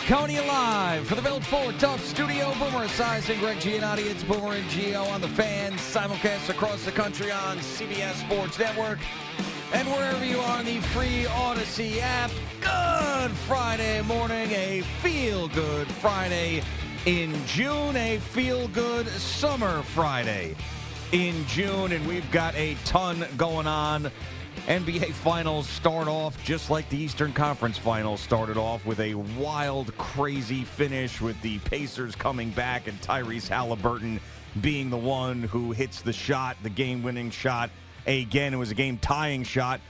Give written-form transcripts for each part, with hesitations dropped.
Coney live for the Built Ford Tough Studio. Boomer Esiason, Greg Giannotti. It's Boomer and Gio on the Fan. Simulcast across the country on CBS Sports Network. And wherever you are on the free Odyssey app. Good Friday morning. A feel-good Friday in June. A feel-good summer Friday in June. And we've got a ton going on. NBA Finals start off just like the Eastern Conference Finals started off, with a wild, crazy finish with the Pacers coming back and Tyrese Halliburton being the one who hits the shot, the game-winning shot. Again, it was a game-tying shot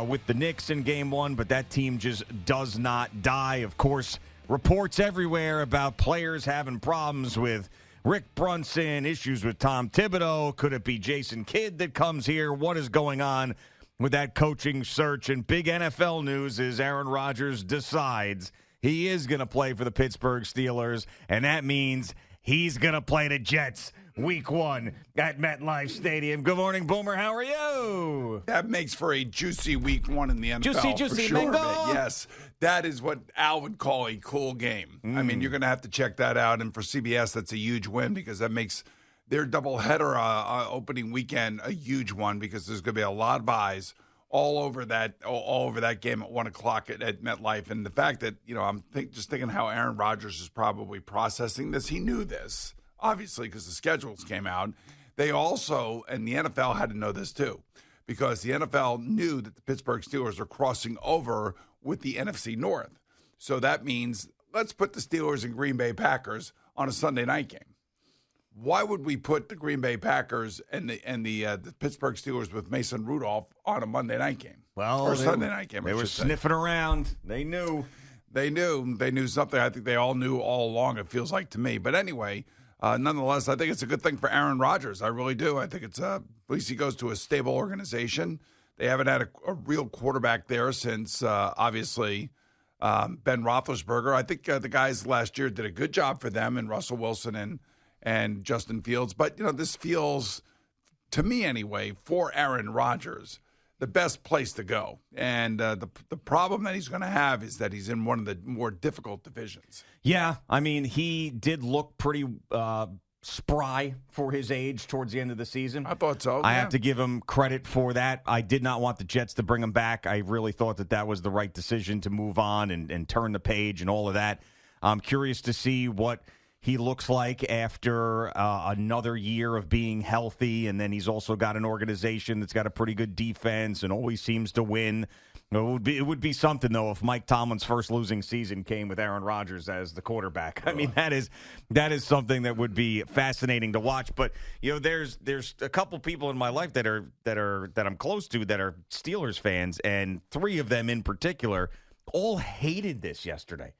with the Knicks in Game 1, but that team just does not die. Of course, reports everywhere about players having problems with Rick Brunson, issues with Tom Thibodeau. Could it be Jason Kidd that comes here? What is going on with that coaching search? And big NFL news is Aaron Rodgers decides he is going to play for the Pittsburgh Steelers, and that means he's going to play the Jets Week 1 at MetLife Stadium. Good morning, Boomer. How are you? That makes for a juicy Week 1 in the NFL. Juicy, for sure. Mingo. Yes, that is what Al would call a cool game. I mean, you're going to have to check that out, and for CBS, that's a huge win because that makes their doubleheader opening weekend a huge one, because there's going to be a lot of buys all over that game at 1 o'clock at MetLife. And the fact that, I'm just thinking how Aaron Rodgers is probably processing this. He knew this, obviously, because the schedules came out. They also, and the NFL had to know this too, because the NFL knew that the Pittsburgh Steelers are crossing over with the NFC North. So that means let's put the Steelers and Green Bay Packers on a Sunday night game. Why would we put the Green Bay Packers and the Pittsburgh Steelers with Mason Rudolph on a Monday night game? Or Sunday night game. They were sniffing around. They knew. They knew something. I think they all knew all along, it feels like to me. But anyway, nonetheless, I think it's a good thing for Aaron Rodgers. I really do. I think it's at least he goes to a stable organization. They haven't had a real quarterback there since, obviously, Ben Roethlisberger. I think the guys last year did a good job for them, and Russell Wilson and Justin Fields. But, this feels, to me anyway, for Aaron Rodgers, the best place to go. And the problem that he's going to have is that he's in one of the more difficult divisions. Yeah, I mean, he did look pretty spry for his age towards the end of the season. I thought so. I have to give him credit for that. I did not want the Jets to bring him back. I really thought that was the right decision to move on and turn the page and all of that. I'm curious to see what he looks like after another year of being healthy, and then he's also got an organization that's got a pretty good defense and always seems to win. It would be something, though, if Mike Tomlin's first losing season came with Aaron Rodgers as the quarterback. I mean, that is something that would be fascinating to watch. But there's a couple people in my life that I'm close to that are Steelers fans, and 3 of them in particular all hated this yesterday.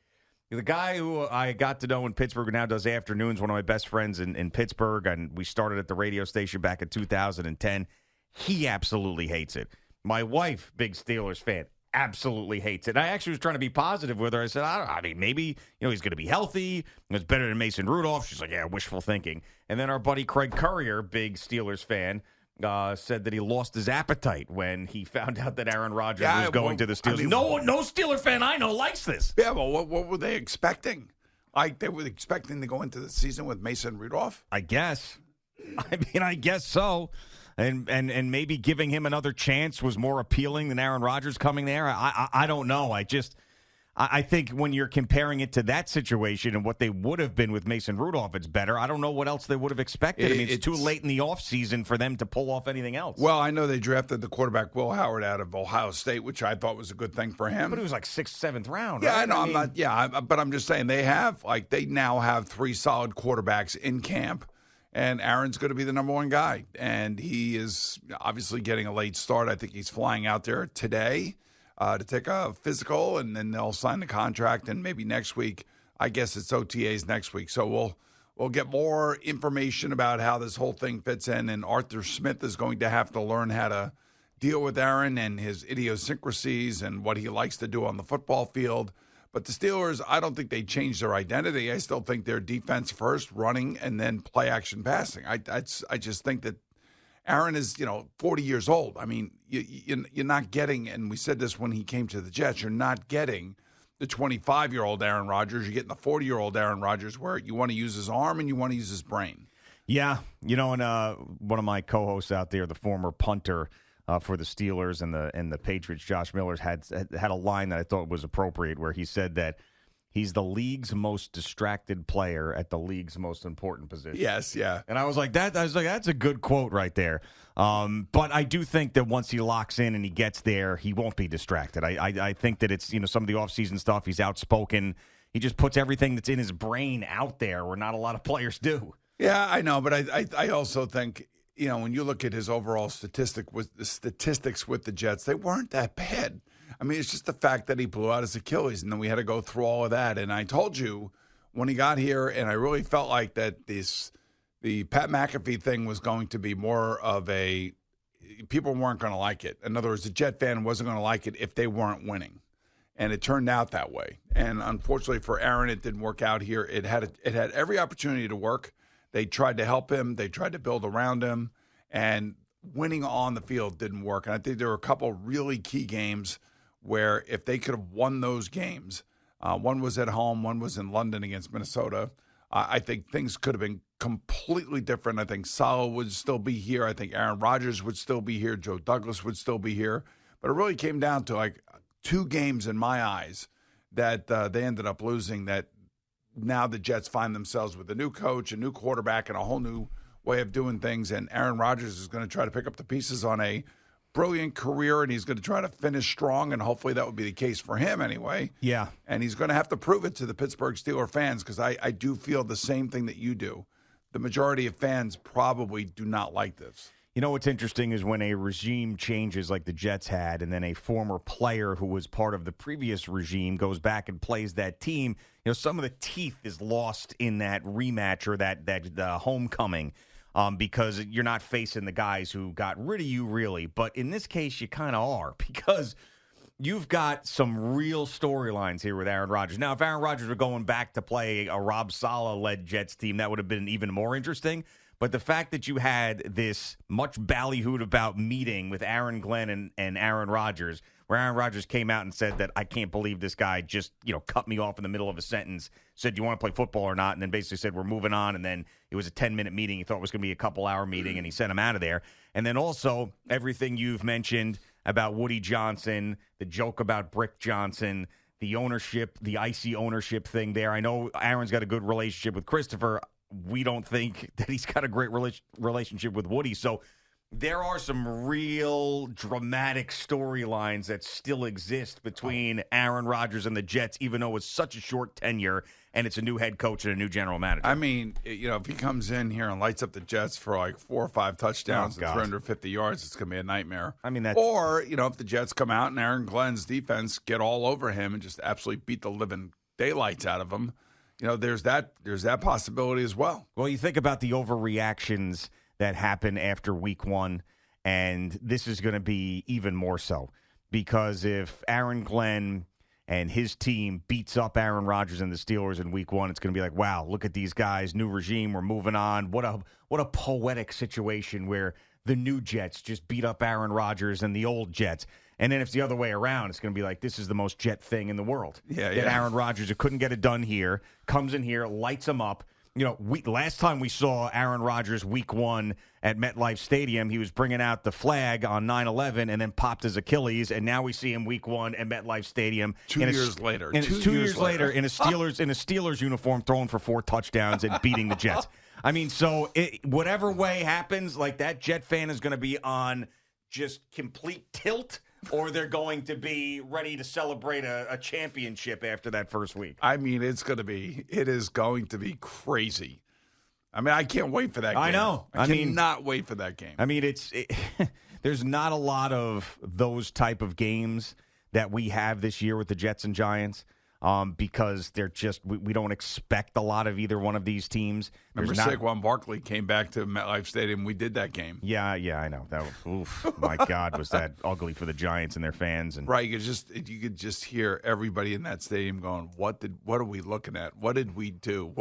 The guy who I got to know in Pittsburgh who now does afternoons, one of my best friends in Pittsburgh, and we started at the radio station back in 2010, he absolutely hates it. My wife, big Steelers fan, absolutely hates it. I actually was trying to be positive with her. I said, I mean, maybe he's going to be healthy. It's better than Mason Rudolph. She's like, yeah, wishful thinking. And then our buddy Craig Currier, big Steelers fan, said that he lost his appetite when he found out that Aaron Rodgers was going to the Steelers. I mean, no Steeler fan I know likes this. Yeah, well, what were they expecting? Like, they were expecting to go into the season with Mason Rudolph? I guess. I guess so. And maybe giving him another chance was more appealing than Aaron Rodgers coming there. I don't know. I think when you're comparing it to that situation and what they would have been with Mason Rudolph, it's better. I don't know what else they would have expected. It's too late in the offseason for them to pull off anything else. Well, I know they drafted the quarterback Will Howard out of Ohio State, which I thought was a good thing for him. But it was like 6th, 7th round. Yeah, right? I know. But I'm just saying they now have 3 solid quarterbacks in camp. And Aaron's going to be the number 1 guy. And he is obviously getting a late start. I think he's flying out there today to take a physical, and then they'll sign the contract. And maybe next week, I guess it's OTAs next week. So we'll get more information about how this whole thing fits in. And Arthur Smith is going to have to learn how to deal with Aaron and his idiosyncrasies and what he likes to do on the football field. But the Steelers, I don't think they changed their identity. I still think they're defense first, running, and then play action passing. I just think that Aaron is, 40 years old. I mean, you're not getting, and we said this when he came to the Jets, you're not getting the 25-year-old Aaron Rodgers. You're getting the 40-year-old Aaron Rodgers where you want to use his arm and you want to use his brain. Yeah, and one of my co-hosts out there, the former punter for the Steelers and the Patriots, Josh Miller, had a line that I thought was appropriate, where he said that he's the league's most distracted player at the league's most important position. Yes, yeah. And I was like, that's a good quote right there. But I do think that once he locks in and he gets there, he won't be distracted. I think that it's, some of the offseason stuff, he's outspoken. He just puts everything that's in his brain out there where not a lot of players do. Yeah, I know, but I also think, when you look at his overall statistics with the Jets, they weren't that bad. I mean, it's just the fact that he blew out his Achilles, and then we had to go through all of that. And I told you when he got here, and I really felt like that the Pat McAfee thing was going to be more of people weren't going to like it. In other words, the Jet fan wasn't going to like it if they weren't winning. And it turned out that way. And unfortunately for Aaron, it didn't work out here. It had every opportunity to work. They tried to help him. They tried to build around him. And winning on the field didn't work. And I think there were a couple really key games where if they could have won those games, one was at home, one was in London against Minnesota, I think things could have been completely different. I think Salah would still be here. I think Aaron Rodgers would still be here. Joe Douglas would still be here. But it really came down to like two games in my eyes that they ended up losing, that now the Jets find themselves with a new coach, a new quarterback, and a whole new way of doing things. And Aaron Rodgers is going to try to pick up the pieces on a brilliant career, and he's going to try to finish strong, and hopefully that would be the case for him anyway. Yeah. And he's going to have to prove it to the Pittsburgh Steelers fans, because I do feel the same thing that you do. The majority of fans probably do not like this. What's interesting is when a regime changes like the Jets had, and then a former player who was part of the previous regime goes back and plays that team, some of the teeth is lost in that rematch or that homecoming. Because you're not facing the guys who got rid of you, really. But in this case, you kind of are, because you've got some real storylines here with Aaron Rodgers. Now, if Aaron Rodgers were going back to play a Rob Saleh-led Jets team, that would have been even more interesting. But the fact that you had this much ballyhooed about meeting with Aaron Glenn and Aaron Rodgers, where Aaron Rodgers came out and said that I can't believe this guy just, cut me off in the middle of a sentence, said, "Do you want to play football or not?" And then basically said, "We're moving on." And then it was a 10-minute meeting. He thought it was going to be a couple-hour meeting, and he sent him out of there. And then also everything you've mentioned about Woody Johnson, the joke about Brick Johnson, the ownership, the icy ownership thing there. I know Aaron's got a good relationship with Christopher. We don't think that he's got a great relationship with Woody. So there are some real dramatic storylines that still exist between Aaron Rodgers and the Jets, even though it's such a short tenure and it's a new head coach and a new general manager. I mean, if he comes in here and lights up the Jets for like 4 or 5 touchdowns and 350 yards, it's going to be a nightmare. I mean, that's... Or, if the Jets come out and Aaron Glenn's defense get all over him and just absolutely beat the living daylights out of him, there's that possibility as well. Well, you think about the overreactions that happen after week one, and this is going to be even more so, because if Aaron Glenn and his team beats up Aaron Rodgers and the Steelers in week one, it's going to be like, wow, look at these guys, new regime, we're moving on. What a poetic situation where the new Jets just beat up Aaron Rodgers and the old Jets. And then if it's the other way around, it's going to be like, this is the most Jet thing in the world. Yeah. Aaron Rodgers, who couldn't get it done here, comes in here, lights him up. Last time we saw Aaron Rodgers week one at MetLife Stadium, he was bringing out the flag on 9/11 and then popped his Achilles, and now we see him week one at MetLife Stadium. 2 years later. And 2 years later in a Steelers uniform, throwing for 4 touchdowns and beating the Jets. I mean, so whatever way happens, like that Jet fan is going to be on just complete tilt, or they're going to be ready to celebrate a championship after that first week. I mean, it is going to be crazy. I mean, I can't wait for that game. I know. I cannot wait for that game. I mean, there's not a lot of those type of games that we have this year with the Jets and Giants. Because they're just we don't expect a lot of either one of these teams. Remember, Saquon Barkley came back to MetLife Stadium. We did that game. Yeah, I know. That was, my God, was that ugly for the Giants and their fans. And right, you could just hear everybody in that stadium going, "What are we looking at? What did we do?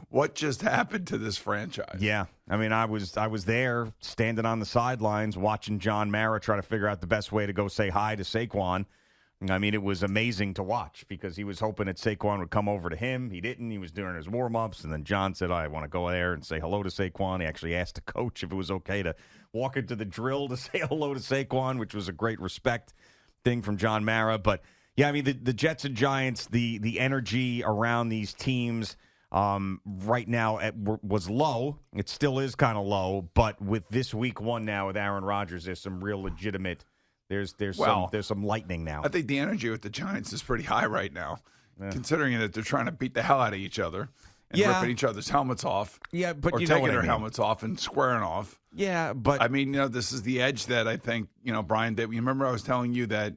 What just happened to this franchise?" Yeah, I mean, I was there standing on the sidelines watching John Mara try to figure out the best way to go say hi to Saquon. I mean, it was amazing to watch because he was hoping that Saquon would come over to him. He didn't. He was doing his warm-ups, and then John said, I want to go there and say hello to Saquon. He actually asked the coach if it was okay to walk into the drill to say hello to Saquon, which was a great respect thing from John Mara. But, yeah, I mean, the Jets and Giants, the energy around these teams right now was low. It still is kind of low, but with this week one now with Aaron Rodgers, there's some real legitimate there's some lightning now. I think the energy with the Giants is pretty high right now, considering that they're trying to beat the hell out of each other and ripping each other's helmets off. Yeah, but or you know taking what their I mean. helmets off and squaring off. Yeah, but I mean, this is the edge that I think, Brian, that you remember I was telling you that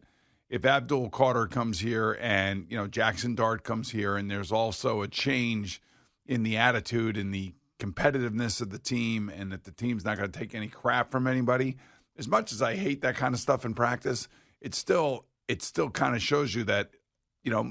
if Abdul Carter comes here and, Jackson Dart comes here and there's also a change in the attitude and the competitiveness of the team and that the team's not going to take any crap from anybody, as much as I hate that kind of stuff in practice, it still kind of shows you that,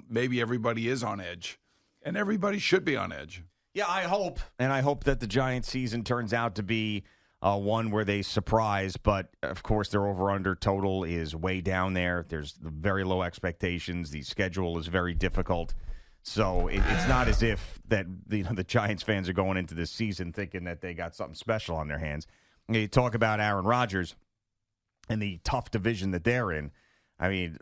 maybe everybody is on edge and everybody should be on edge. yeah, I hope. And I hope that the Giants season turns out to be one where they surprise. But, of course, their over-under total is way down there. There's very low expectations. The schedule is very difficult. So it's not as if that the Giants fans are going into this season thinking that they got something special on their hands. You talk about Aaron Rodgers and the tough division that they're in. I mean,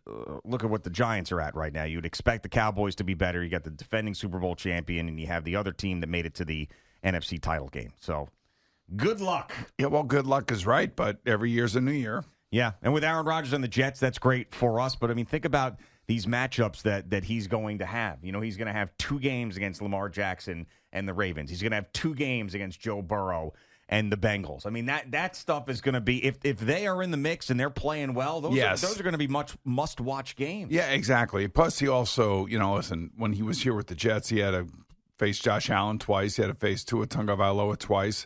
look at what the Giants are at right now. You'd expect the Cowboys to be better. You got the defending Super Bowl champion, and you have the other team that made it to the NFC title game. So good luck. Yeah, well, good luck is right, but every year's a new year. Yeah, and with Aaron Rodgers and the Jets, that's great for us. But, I mean, think about these matchups that he's going to have. He's going to have 2 games against Lamar Jackson and the Ravens. He's going to have 2 games against Joe Burrow and the Bengals. I mean, that stuff is going to be, if they are in the mix and they're playing well, those are going to be much must-watch games. Yeah, exactly. Plus, he also, listen, when he was here with the Jets, he had to face Josh Allen twice. He had to face Tua Tagovailoa twice.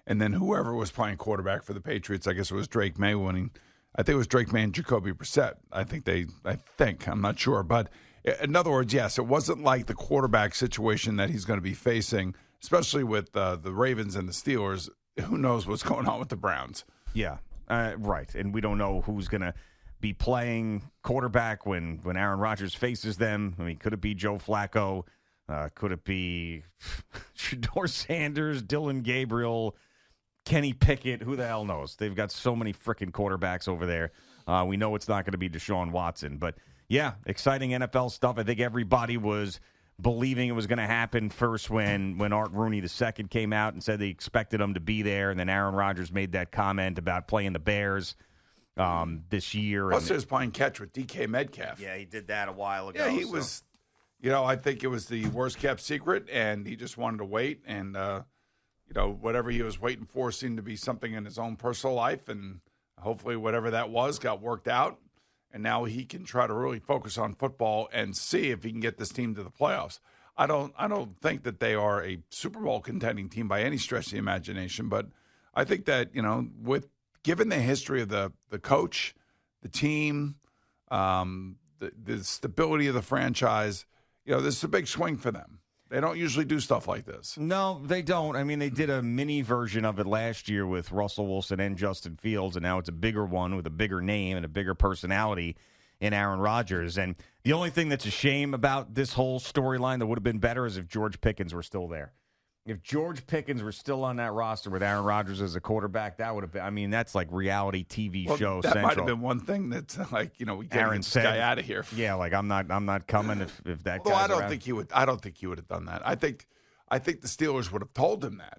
And then whoever was playing quarterback for the Patriots, I guess it was Drake May winning. I think it was Drake May and Jacoby Brissett. I think, I'm not sure. But in other words, yes, it wasn't like the quarterback situation that he's going to be facing, especially with the Ravens and the Steelers. Who knows what's going on with the Browns? Yeah, right. And we don't know who's going to be playing quarterback when Aaron Rodgers faces them. I mean, could it be Joe Flacco? Could it be Shador Sanders, Dylan Gabriel, Kenny Pickett? Who the hell knows? They've got so many freaking quarterbacks over there. We know it's not going to be Deshaun Watson. But, yeah, exciting NFL stuff. I think everybody was believing it was going to happen first when Art Rooney II came out and said they expected him to be there. And then Aaron Rodgers made that comment about playing the Bears this year. Plus, he was playing catch with DK Metcalf. Yeah, he did that a while ago. Yeah, he was, I think it was the worst-kept secret, and he just wanted to wait. And, whatever he was waiting for seemed to be something in his own personal life. And hopefully whatever that was got worked out. And now he can try to really focus on football and see if he can get this team to the playoffs. I don't think that they are a Super Bowl contending team by any stretch of the imagination, but I think that, with given the history of the coach, the team, the stability of the franchise, this is a big swing for them. They don't usually do stuff like this. No, they don't. I mean, they did a mini version of it last year with Russell Wilson and Justin Fields, and now it's a bigger one with a bigger name and a bigger personality in Aaron Rodgers. And the only thing that's a shame about this whole storyline that would have been better is if George Pickens were still there. If George Pickens were still on that roster with Aaron Rodgers as a quarterback, that would have been, I mean, that's like reality TV show that central. Might have been one thing that's like, we got to get this guy out of here. Yeah, like I'm not coming if that guy. I don't think he would have done that. I think the Steelers would have told him that.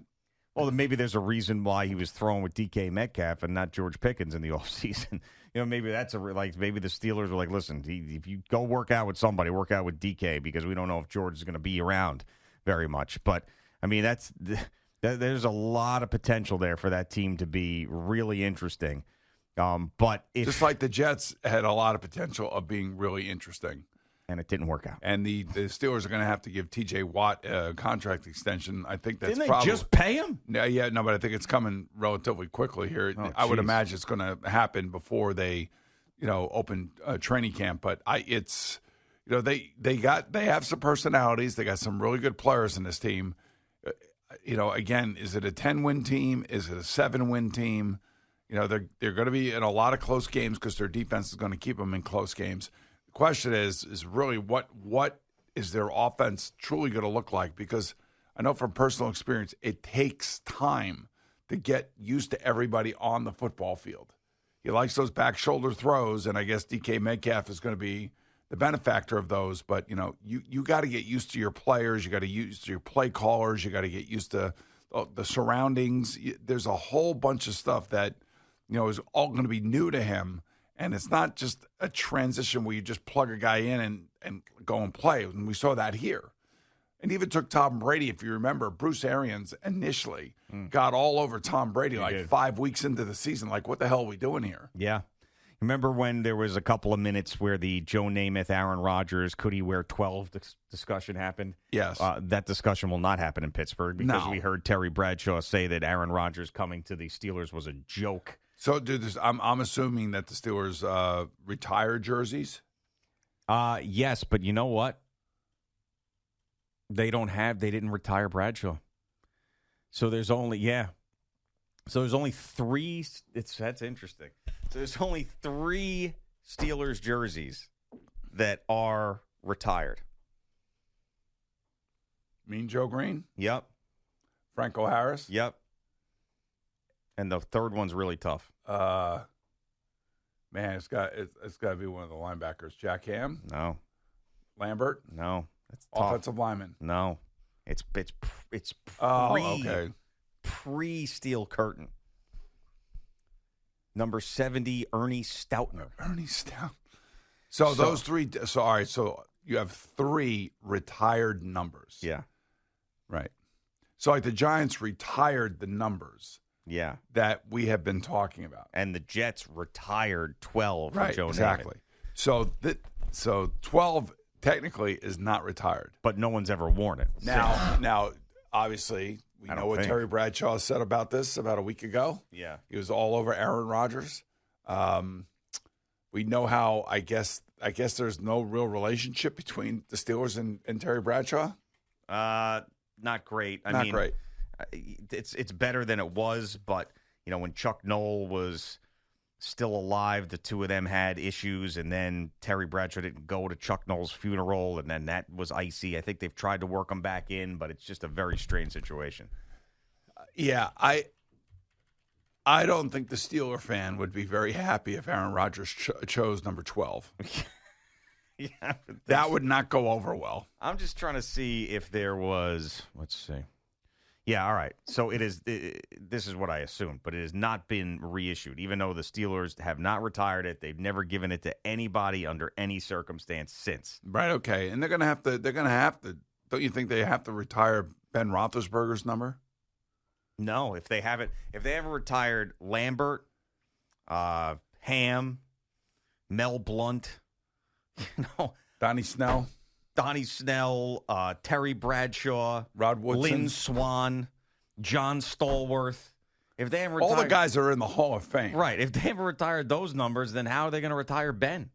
Well, then maybe there's a reason why he was throwing with DK Metcalf and not George Pickens in the offseason. Maybe that's maybe the Steelers were like, listen, if you go work out with somebody, work out with DK because we don't know if George is going to be around very much. But I mean, there's a lot of potential there for that team to be really interesting. But just like the Jets had a lot of potential of being really interesting. And it didn't work out. And the Steelers are going to have to give T.J. Watt a contract extension. I think that's Didn't they just pay him? Yeah, no, but I think it's coming relatively quickly here. Oh, I would imagine it's going to happen before they, open training camp. But they have some personalities. They got some really good players in this team. Again, is it a 10-win team? Is it a 7-win team? They're going to be in a lot of close games because their defense is going to keep them in close games. The question is really what is their offense truly going to look like? Because I know from personal experience, it takes time to get used to everybody on the football field. He likes those back shoulder throws, and I guess DK Metcalf is going to be the benefactor of those. But, you got to get used to your players. You got to get used to your play callers. You got to get used to the surroundings. There's a whole bunch of stuff that, is all going to be new to him. And it's not just a transition where you just plug a guy in and go and play. And we saw that here. And even took Tom Brady, if you remember, Bruce Arians initially got all over Tom Brady 5 weeks into the season. Like, what the hell are we doing here? Yeah. Remember when there was a couple of minutes where the Joe Namath, Aaron Rodgers, could he wear 12 discussion happened? Yes. That discussion will not happen in Pittsburgh because we heard Terry Bradshaw say that Aaron Rodgers coming to the Steelers was a joke. So, dude, I'm assuming that the Steelers retire jerseys? Yes, but you know what? They didn't retire Bradshaw. So there's only three. That's interesting. So there's only 3 Steelers jerseys that are retired. Mean Joe Green? Yep. Franco Harris? Yep. And the third one's really tough. Man, it's got to be one of the linebackers. Jack Ham? No. Lambert? No. That's tough. Offensive lineman? No. It's pre-Steel Curtain. Number 70, Ernie Stoutner. Ernie Stout. So those 3. So all right. So you have 3 retired numbers. Yeah. Right. So like the Giants retired the numbers. Yeah. That we have been talking about. And the Jets retired 12 right, for Joe exactly. Namath. So 12 technically is not retired. But no one's ever worn it. Now, obviously, we know what Terry Bradshaw said about this about a week ago. Yeah. He was all over Aaron Rodgers. We know how, I guess there's no real relationship between the Steelers and Terry Bradshaw. Not great. I mean, great. It's better than it was, but when Chuck Noll was still alive, the two of them had issues, and then Terry Bradshaw didn't go to Chuck Noll's funeral, and then that was icy. I think they've tried to work him back in, but it's just a very strange situation. Yeah, I don't think the Steeler fan would be very happy if Aaron Rodgers chose number 12. Yeah, that would not go over well. I'm just trying to see if there was. Let's see. Yeah, all right. So it is. This is what I assumed, but it has not been reissued. Even though the Steelers have not retired it, they've never given it to anybody under any circumstance since. Right. Okay. And they're going to have to. Don't you think they have to retire Ben Roethlisberger's number? No. If they haven't retired Lambert, Ham, Mel Blount, Donnie Snell. Terry Bradshaw, Rod Woodson, Lynn Swann, John Stallworth. If they haven't retired, all the guys are in the Hall of Fame. Right. If they haven't retired those numbers, then how are they going to retire Ben?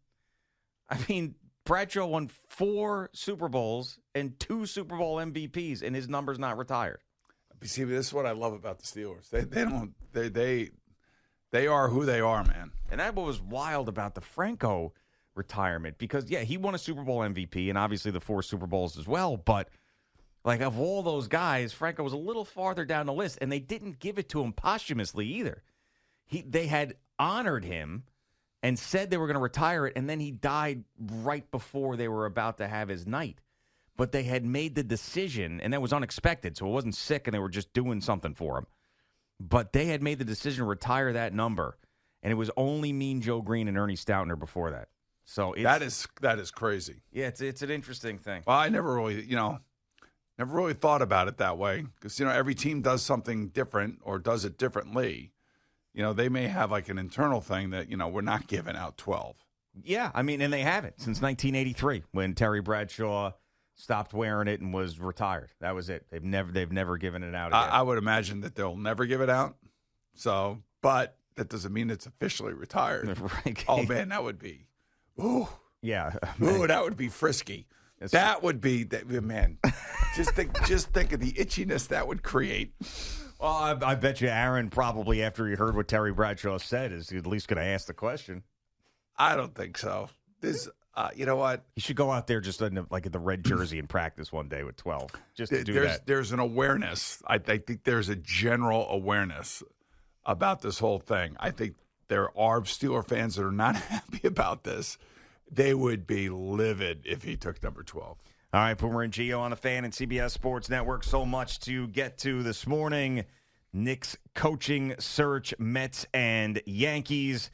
I mean, Bradshaw won 4 Super Bowls and 2 Super Bowl MVPs, and his number's not retired. See, this is what I love about the Steelers. They are who they are, man. And that was wild about the Franco retirement because, yeah, he won a Super Bowl MVP and obviously the 4 Super Bowls as well. But, like, of all those guys, Franco was a little farther down the list, and they didn't give it to him posthumously either. They had honored him and said they were going to retire it, and then he died right before they were about to have his night. But they had made the decision, and that was unexpected, so it wasn't sick, and they were just doing something for him. But they had made the decision to retire that number, and it was only Mean Joe Green and Ernie Stoutner before that. So that is crazy. Yeah, it's an interesting thing. Well, I never really thought about it that way because every team does something different or does it differently. They may have like an internal thing that we're not giving out 12. Yeah, I mean, and they haven't since 1983 when Terry Bradshaw stopped wearing it and was retired. That was it. They've never given it out again. I would imagine that they'll never give it out. So, but that doesn't mean it's officially retired. Right. Oh man, that would be. Ooh. Yeah. Ooh, that would be frisky. That would be, man. Just think of the itchiness that would create. Well, I bet you Aaron probably, after he heard what Terry Bradshaw said, is at least going to ask the question. I don't think so. You know what? He should go out there just in like in the red jersey and practice one day with 12. Just to do that. There's an awareness. I think there's a general awareness about this whole thing. I think there are Steeler fans that are not happy about this. They would be livid if he took number 12. All right, Boomer and Gio on the Fan and CBS Sports Network. So much to get to this morning. Knicks coaching search, Mets and Yankees.